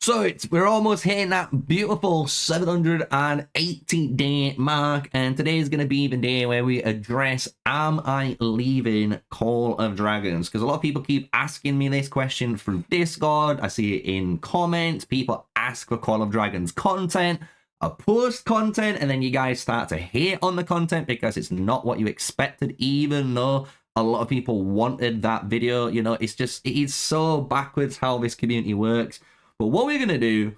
So we're almost hitting that beautiful 780-day mark, and today is going to be the day where we address, am I leaving Call of Dragons? Because a lot of people keep asking me this question through Discord. I see it in comments. People ask for Call of Dragons content. I post content, and then you guys start to hate on the content because it's not what you expected, even though a lot of people wanted that video. You know, it is so backwards how this community works. But what we're going to do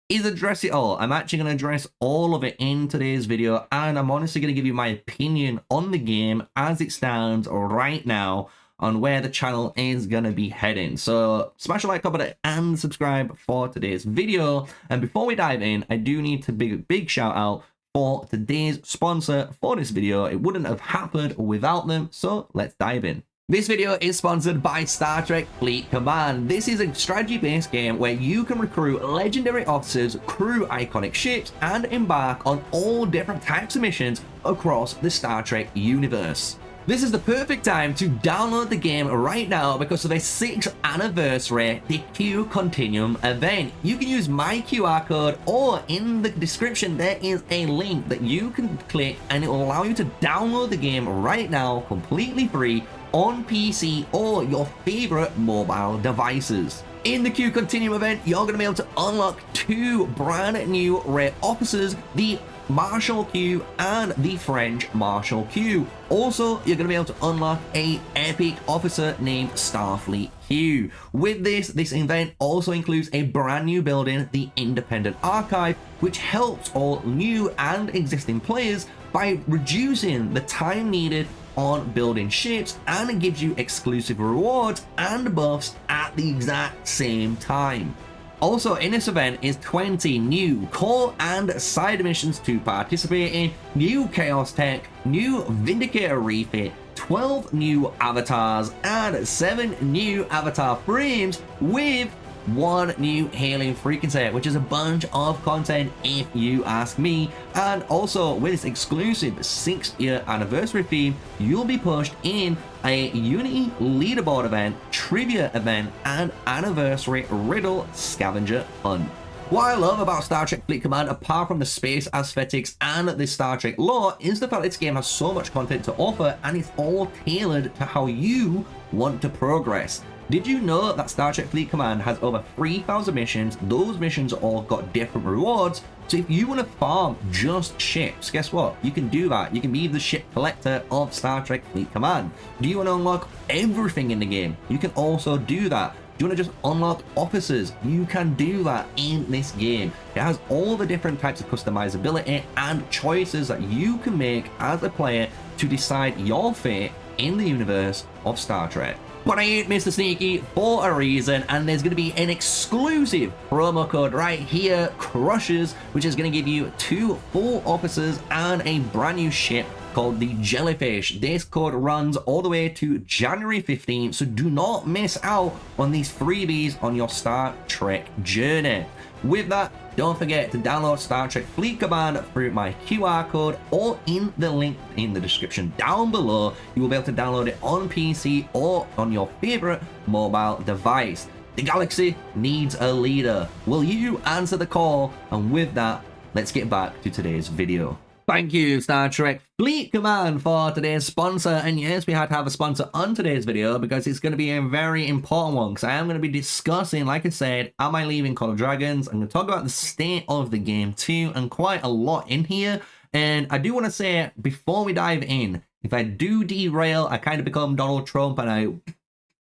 is address it all. I'm actually going to address all of it in today's video, and I'm honestly going to give you my opinion on the game as it stands right now on where the channel is going to be heading. So smash a like, comment, and subscribe for today's video. And before we dive in, I do need to big shout out for today's sponsor for this video. It wouldn't have happened without them, so let's dive in. This video is sponsored by Star Trek Fleet Command. This is a strategy-based game where you can recruit legendary officers, crew iconic ships, and embark on all different types of missions across the Star Trek universe. This is the perfect time to download the game right now because of the 6th anniversary, the Q Continuum event. You can use my QR code, or in the description there is a link that you can click and it will allow you to download the game right now completely free on PC or your favorite mobile devices. In the Q Continuum event, you're going to be able to unlock 2 brand new rare officers, the Marshal Q and the French Marshal Q. Also, you're going to be able to unlock a epic officer named Starfleet Q. With this event also includes a brand new building, the Independent Archive, which helps all new and existing players by reducing the time needed on building ships, and it gives you exclusive rewards and buffs at the exact same time. Also in this event is 20 new core and side missions to participate in, new Chaos Tech, new Vindicator refit, 12 new avatars, and 7 new avatar frames with 1 new hailing frequency, which is a bunch of content if you ask me. And also with this exclusive 6th year anniversary theme, you'll be pushed in a Unity leaderboard event, trivia event, and anniversary riddle scavenger hunt. What I love about Star Trek Fleet Command, apart from the space aesthetics and the Star Trek lore, is the fact that this game has so much content to offer, and it's all tailored to how you want to progress. Did you know that Star Trek Fleet Command has over 3,000 missions? Those missions all got different rewards. So if you want to farm just ships, guess what? You can do that. You can be the ship collector of Star Trek Fleet Command. Do you want to unlock everything in the game? You can also do that. Do you want to just unlock officers? You can do that in this game. It has all the different types of customizability and choices that you can make as a player to decide your fate in the universe of Star Trek. But I ain't MrSneakyy for a reason, and there's going to be an exclusive promo code right here, Crushers, which is going to give you 2 full officers and a brand new ship called the Jellyfish. This code runs all the way to January 15th, so do not miss out on these freebies on your Star Trek journey. With that, don't forget to download Star Trek Fleet Command through my QR code or in the link in the description down below. You will be able to download it on PC or on your favorite mobile device. The galaxy needs a leader. Will you answer the call? And with that, let's get back to today's video. Thank you, Star Trek Fleet Command, for today's sponsor. And yes, we had to have a sponsor on today's video because it's going to be a very important one, because I am going to be discussing, like I said, am I leaving Call of Dragons? I'm going to talk about the state of the game too, and quite a lot in here. And I do want to say, before we dive in, if I do derail, I kind of become Donald Trump and I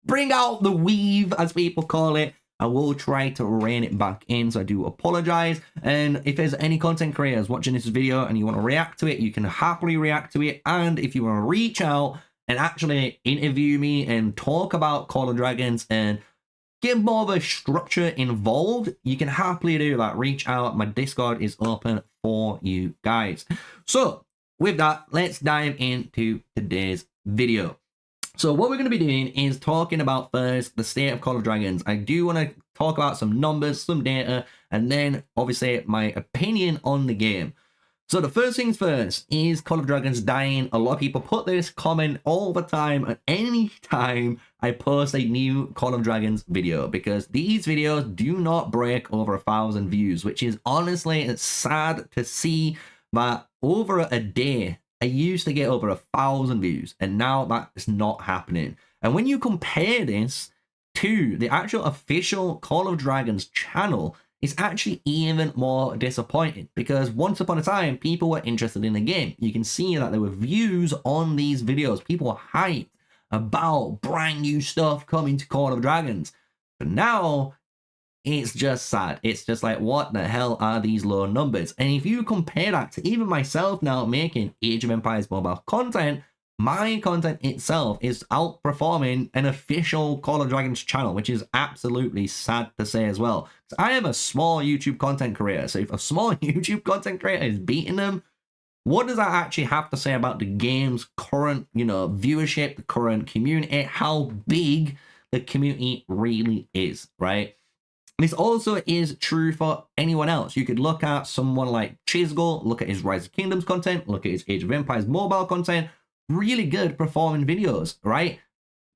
bring out the weave, as people call it, I will try to rein it back in, so I do apologize. And if there's any content creators watching this video and you want to react to it, you can happily react to it. And if you want to reach out and actually interview me and talk about Call of Dragons and get more of a structure involved, you can happily do that. Reach out. My Discord is open for you guys. So with that, let's dive into today's video. So what we're going to be doing is talking about first the state of Call of Dragons. I do want to talk about some numbers, some data, and then obviously my opinion on the game. So the first things first is Call of Dragons dying. A lot of people put this comment all the time, at any time I post a new Call of Dragons video, because these videos do not break over 1,000 views, which is honestly, it's sad to see that over a day, I used to get over 1,000 views, and now that is not happening. And when you compare this to the actual official Call of Dragons channel, it's actually even more disappointing, because once upon a time, people were interested in the game. You can see that there were views on these videos. People were hyped about brand new stuff coming to Call of Dragons. But now, it's just sad. It's just like, what the hell are these low numbers? And if you compare that to even myself now making Age of Empires mobile content, my content itself is outperforming an official Call of Dragons channel, which is absolutely sad to say as well. So I am a small YouTube content creator, so if a small YouTube content creator is beating them, what does that actually have to say about the game's current, viewership, the current community, how big the community really is, right? This also is true for anyone else. You could look at someone like Chisgul, look at his Rise of Kingdoms content, look at his Age of Empires mobile content, really good performing videos, right?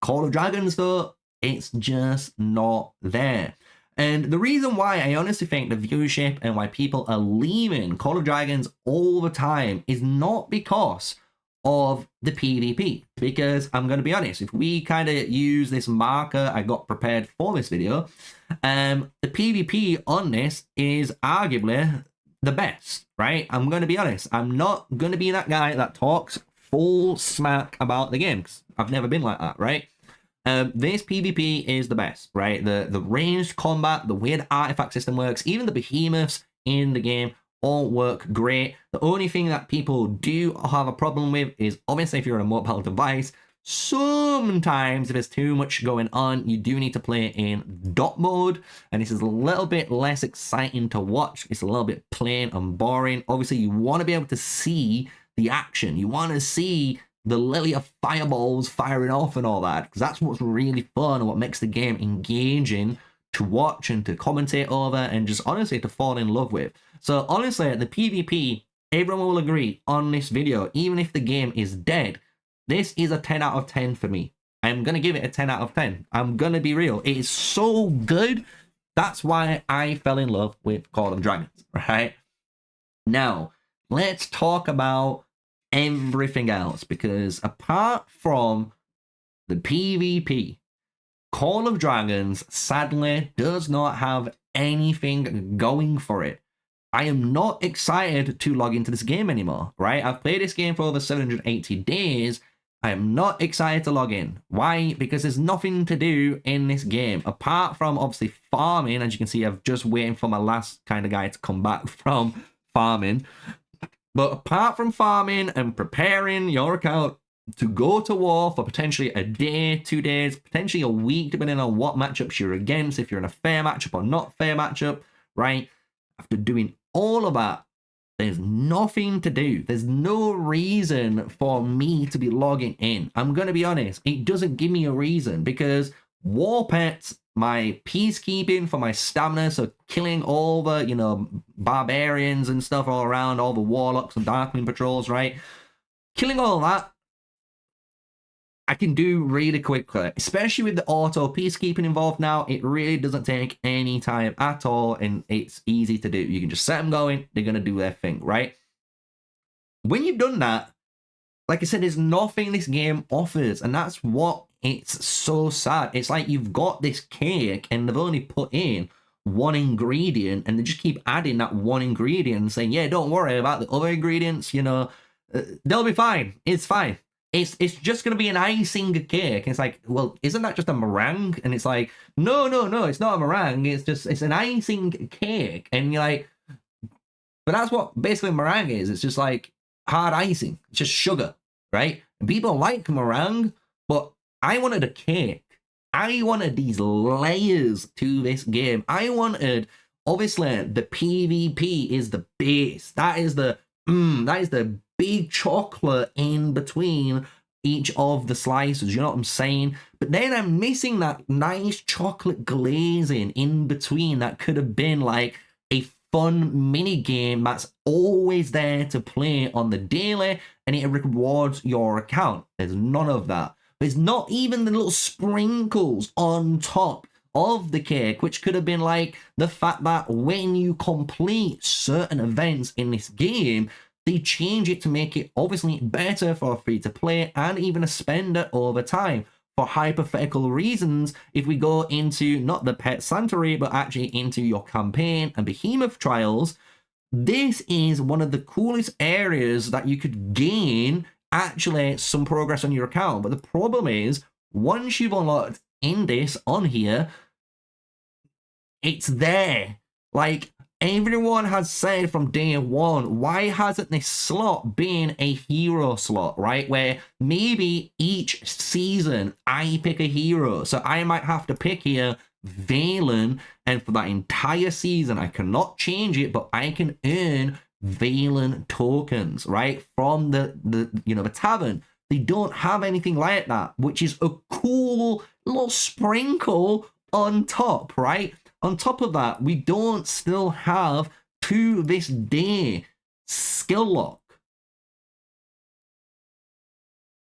Call of Dragons, though, it's just not there. And the reason why I honestly think the viewership and why people are leaving Call of Dragons all the time is not because of the PvP. Because I'm going to be honest, if we kind of use this marker I got prepared for this video, the PvP on this is arguably the best, right? I'm going to be honest. I'm not going to be that guy that talks full smack about the game, because I've never been like that, right? This PvP is the best, right? The ranged combat, the way the artifact system works, even the behemoths in the game all work great. The only thing that people do have a problem with is, obviously, if you're on a mobile device, sometimes if there's too much going on, you do need to play in dot mode, and this is a little bit less exciting to watch. It's a little bit plain and boring. Obviously, you want to be able to see the action. You want to see the lily of fireballs firing off and all that, because that's what's really fun and what makes the game engaging to watch and to commentate over and just honestly to fall in love with. So honestly, the PvP, everyone will agree on this video, even if the game is dead, this is a 10 out of 10 for me. I'm going to give it a 10 out of 10. I'm going to be real. It is so good. That's why I fell in love with Call of Dragons, right? Now, let's talk about everything else, because apart from the PvP, Call of Dragons sadly does not have anything going for it. I am not excited to log into this game anymore, right? I've played this game for over 780 days. I am not excited to log in. Why? Because there's nothing to do in this game apart from obviously farming. As you can see, I'm just waiting for my last kind of guy to come back from farming. But apart from farming and preparing your account to go to war for potentially a day, 2 days, potentially a week, depending on what matchups you're against, if you're in a fair matchup or not fair matchup, right? After doing all of that, there's nothing to do. There's no reason for me to be logging in. I'm going to be honest. It doesn't give me a reason, because war pets, my peacekeeping for my stamina, so killing all the, barbarians and stuff all around, all the warlocks and darkling patrols, right? Killing all that, I can do really quickly, especially with the auto peacekeeping involved now. It really doesn't take any time at all, and it's easy to do. You can just set them going, they're going to do their thing, right? When you've done that, like I said, there's nothing this game offers, and that's what it's so sad. It's like you've got this cake, and they've only put in one ingredient, and they just keep adding that one ingredient and saying, yeah, don't worry about the other ingredients, they'll be fine. It's fine. It's just going to be an icing cake. And it's like, well, isn't that just a meringue? And it's like, no, it's not a meringue. It's an icing cake. And you're like, but that's what basically meringue is. It's just like hard icing. It's just sugar, right? And people like meringue, but I wanted a cake. I wanted these layers to this game. I wanted, obviously, the PvP is the base. That is the big chocolate in between each of the slices, you know what I'm saying? But then I'm missing that nice chocolate glazing in between that could have been like a fun mini game that's always there to play on the daily, and it rewards your account. There's none of that. There's not even the little sprinkles on top of the cake, which could have been like the fact that when you complete certain events in this game, they change it to make it obviously better for a free-to-play and even a spender over time. For hypothetical reasons, if we go into not the Pet Sanctuary, but actually into your campaign and Behemoth trials, this is one of the coolest areas that you could gain actually some progress on your account. But the problem is, once you've unlocked in this on here, it's there. Like, everyone has said from day one, why hasn't this slot been a hero slot, right? Where maybe each season I pick a hero. So I might have to pick here Valen, and for that entire season I cannot change it, but I can earn Valen tokens, right? From the tavern. They don't have anything like that, which is a cool little sprinkle on top, right? On top of that, we don't still have, to this day, skill lock.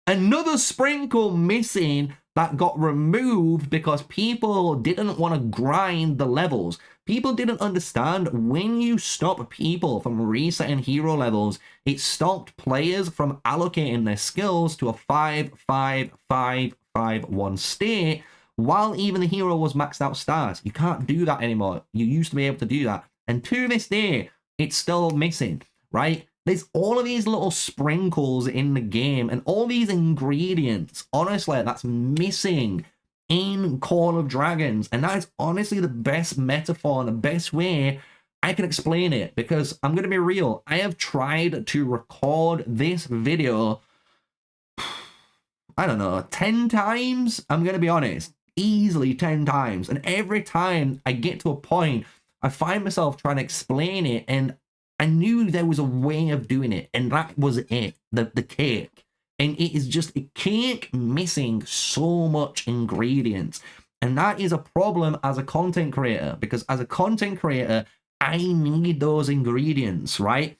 Another sprinkle missing that got removed because people didn't want to grind the levels. People didn't understand when you stop people from resetting hero levels, it stopped players from allocating their skills to a 5-5-5-5-1 state, while even the hero was maxed out stars. You can't do that anymore. You used to be able to do that. And to this day, it's still missing, right? There's all of these little sprinkles in the game and all these ingredients, honestly, that's missing in Call of Dragons. And that is honestly the best metaphor and the best way I can explain it, because I'm going to be real. I have tried to record this video, I don't know, 10 times? I'm going to be honest. Easily 10 times, and every time I get to a point I find myself trying to explain it, and I knew there was a way of doing it, and that was it, the cake. And it is just a cake missing so much ingredients, and that is a problem as a content creator, because as a content creator I need those ingredients, right?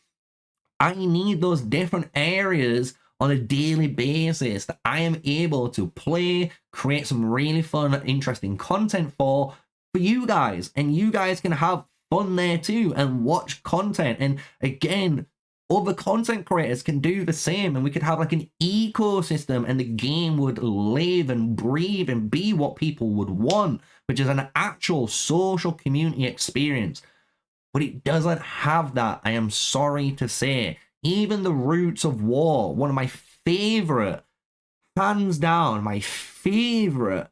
I need those different areas on a daily basis that I am able to play, create some really fun, interesting content for you guys. And you guys can have fun there too and watch content. And again, other content creators can do the same, and we could have like an ecosystem, and the game would live and breathe and be what people would want, which is an actual social community experience. But it doesn't have that, I am sorry to say. Even the Roots of War, one of my favorite, hands down, my favorite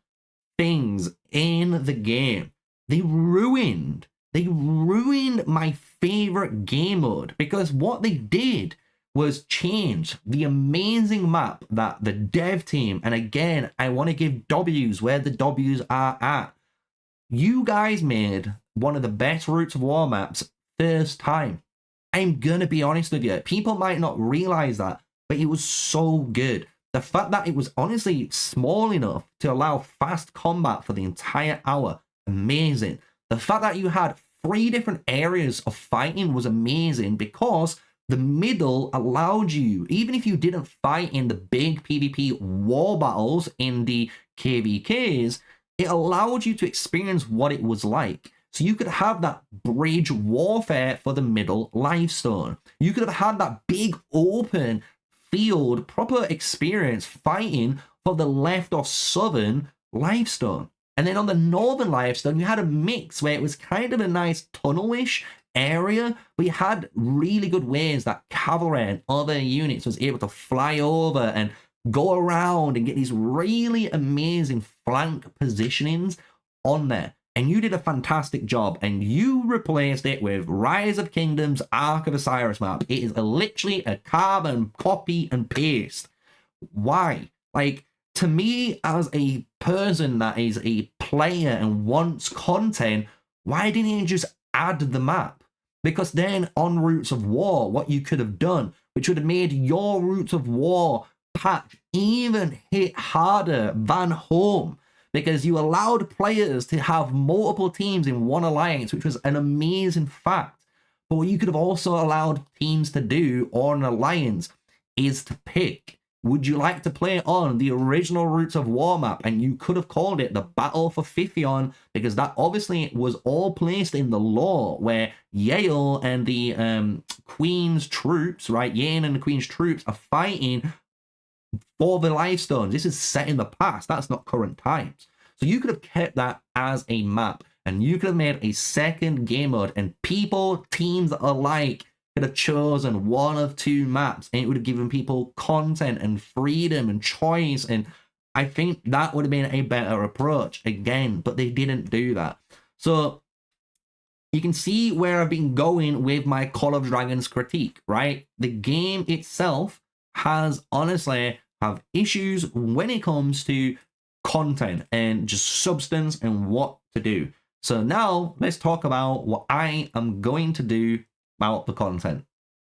things in the game, they ruined my favorite game mode, because what they did was change the amazing map that the dev team, and again, I want to give W's where the W's are at. You guys made one of the best Roots of War maps first time. I'm gonna be honest with you, people might not realize that, but it was so good. The fact that it was honestly small enough to allow fast combat for the entire hour, amazing. The fact that you had 3 different areas of fighting was amazing, because the middle allowed you, even if you didn't fight in the big PvP war battles in the KVKs, it allowed you to experience what it was like. So you could have that bridge warfare for the middle Lifestone. You could have had that big open field, proper experience fighting for the left or southern Lifestone. And then on the northern Lifestone, you had a mix where it was kind of a nice tunnel-ish area, but you had really good ways that cavalry and other units was able to fly over and go around and get these really amazing flank positionings on there. And you did a fantastic job, and you replaced it with Rise of Kingdoms Ark of Osiris map. It is literally a carbon copy and paste. Why? Like, to me, as a person that is a player and wants content, why didn't you just add the map? Because then on Roots of War, what you could have done, which would have made your Roots of War patch even hit harder than home, because you allowed players to have multiple teams in one alliance, which was an amazing fact. But what you could have also allowed teams to do, or an alliance, is to pick Would you like to play on the original Roots of War map? And you could have called it the Battle for Fithion, because that obviously was all placed in the lore where Yale and the Queen's troops, right? Yale and the Queen's troops are fighting for the Lifestones. This is set in the past. That's not current times. So you could have kept that as a map, and you could have made a second game mode, and people, teams alike, could have chosen one of two maps, and it would have given people content and freedom and choice. And I think that would have been a better approach again, but they didn't do that. So you can see where I've been going with my Call of Dragons critique, right? The game itself has honestly have issues when it comes to content and just substance and what to do. So now let's talk about what I am going to do about the content.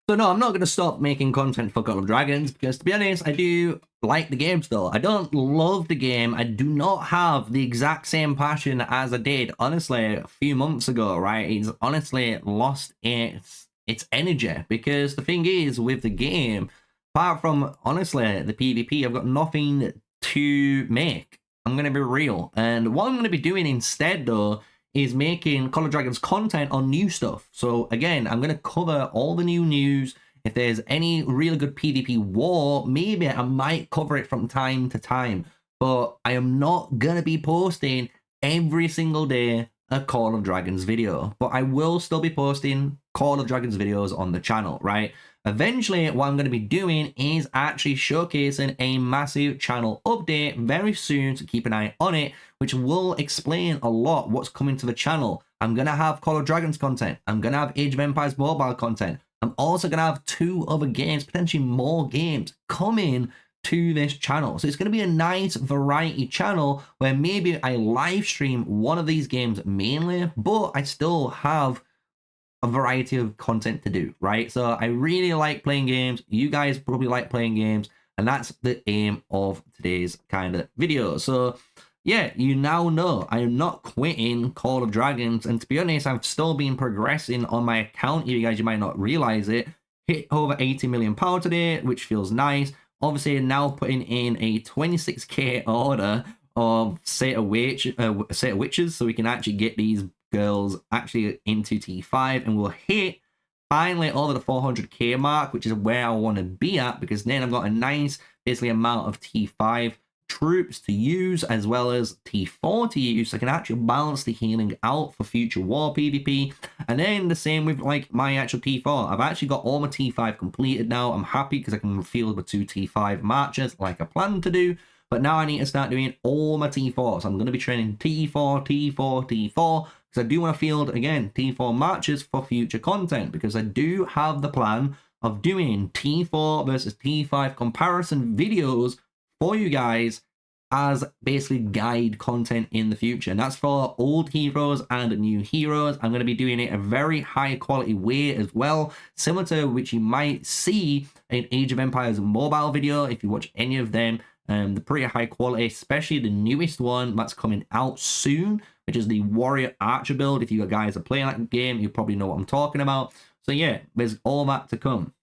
So no, I'm not going to stop making content for Call of Dragons, because to be honest, I do like the game still. I don't love the game. I do not have the exact same passion as I did, honestly, a few months ago, right? It's honestly lost its energy, because the thing is, with the game, apart from, honestly, the PvP, I've got nothing to make. I'm going to be real. And what I'm going to be doing instead, though, is making Call of Dragons content on new stuff. So again, I'm going to cover all the new news. If there's any really good PvP war, maybe I might cover it from time to time. But I am not going to be posting every single day a Call of Dragons video. But I will still be posting Call of Dragons videos on the channel, right? Eventually, what I'm going to be doing is actually showcasing a massive channel update very soon, so keep an eye on it, which will explain a lot what's coming to the channel. I'm going to have Call of Dragons content. I'm going to have Age of Empires mobile content. I'm also going to have 2 other games, potentially more games, coming to this channel. So it's going to be a nice variety channel where maybe I live stream one of these games mainly, but I still have a variety of content to do, right? So I really like playing games. You guys probably like playing games, and that's the aim of today's kind of video. So yeah, you now know I am not quitting Call of Dragons, and to be honest, I've still been progressing on my account. You guys, you might not realize it. Hit over 80 million power today, which feels nice. Obviously, now putting in a 26k order of set of witches, so we can actually get these girls actually into T5, and we'll hit finally over the 400k mark, which is where I want to be at, because then I've got a nice basically amount of T5 troops to use as well as T4 to use, so I can actually balance the healing out for future war PvP. And then the same with like my actual T4. I've actually got all my T5 completed now. I'm happy because I can field the 2 T5 marches like I planned to do. But now I need to start doing all my T4. So I'm going to be training T4, T4, T4. Because I do want to field, again, T4 matches for future content. Because I do have the plan of doing T4 versus T5 comparison videos for you guys as basically guide content in the future. And that's for old heroes and new heroes. I'm going to be doing it a very high quality way as well. Similar to which you might see in Age of Empires mobile video if you watch any of them. They're pretty high quality, especially the newest one that's coming out soon, which is the Warrior Archer build. If you guys are playing that game, you probably know what I'm talking about. So yeah, there's all that to come.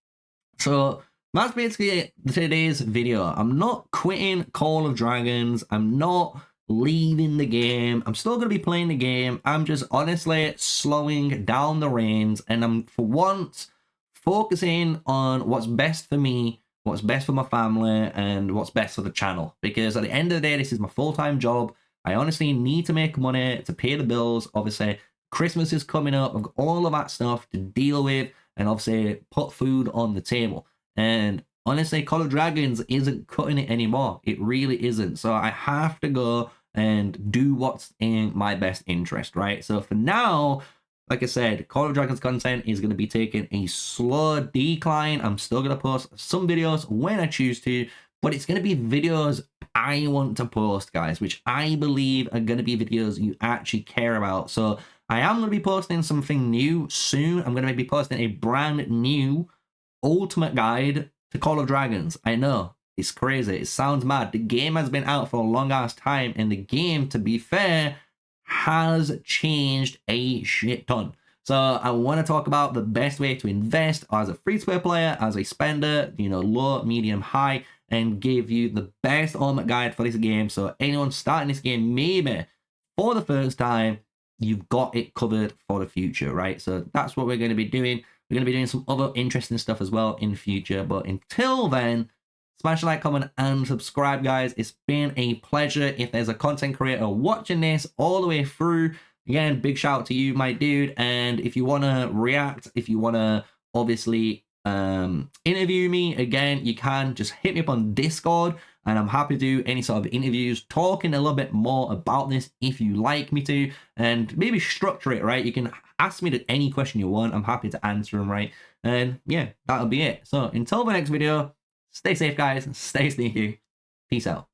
So that's basically today's video. I'm not quitting Call of Dragons. I'm not leaving the game. I'm still going to be playing the game. I'm just honestly slowing down the reins, and I'm for once focusing on what's best for me, what's best for my family, and what's best for the channel. Because at the end of the day, this is my full-time job. I honestly need to make money to pay the bills. Obviously, Christmas is coming up. I've got all of that stuff to deal with, and obviously put food on the table. And honestly, Call of Dragons isn't cutting it anymore. It really isn't. So I have to go and do what's in my best interest, right? So for now, like I said, Call of Dragons content is going to be taking a slow decline. I'm still going to post some videos when I choose to, but it's going to be videos I want to post, guys, which I believe are going to be videos you actually care about. So I am going to be posting something new soon. I'm going to be posting a brand new ultimate guide to Call of Dragons. I know, it's crazy. It sounds mad. The game has been out for a long ass time, and the game, to be fair, has changed a shit ton. So I want to talk about the best way to invest as a free-to-play player, as a spender, you know, low, medium, high, and give you the best ultimate guide for this game. So anyone starting this game maybe for the first time, you've got it covered for the future, right? So that's what we're going to be doing. We're going to be doing some other interesting stuff as well in future. But until then, smash a like, comment, and subscribe, guys. It's been a pleasure. If there's a content creator watching this all the way through, again, big shout out to you, my dude. And if you want to react, if you want to obviously interview me, again, you can just hit me up on Discord, and I'm happy to do any sort of interviews, talking a little bit more about this if you like me to, and maybe structure it, right? You can ask me any question you want. I'm happy to answer them, right? And yeah, that'll be it. So until the next video, stay safe, guys. Stay sneaky. Peace out.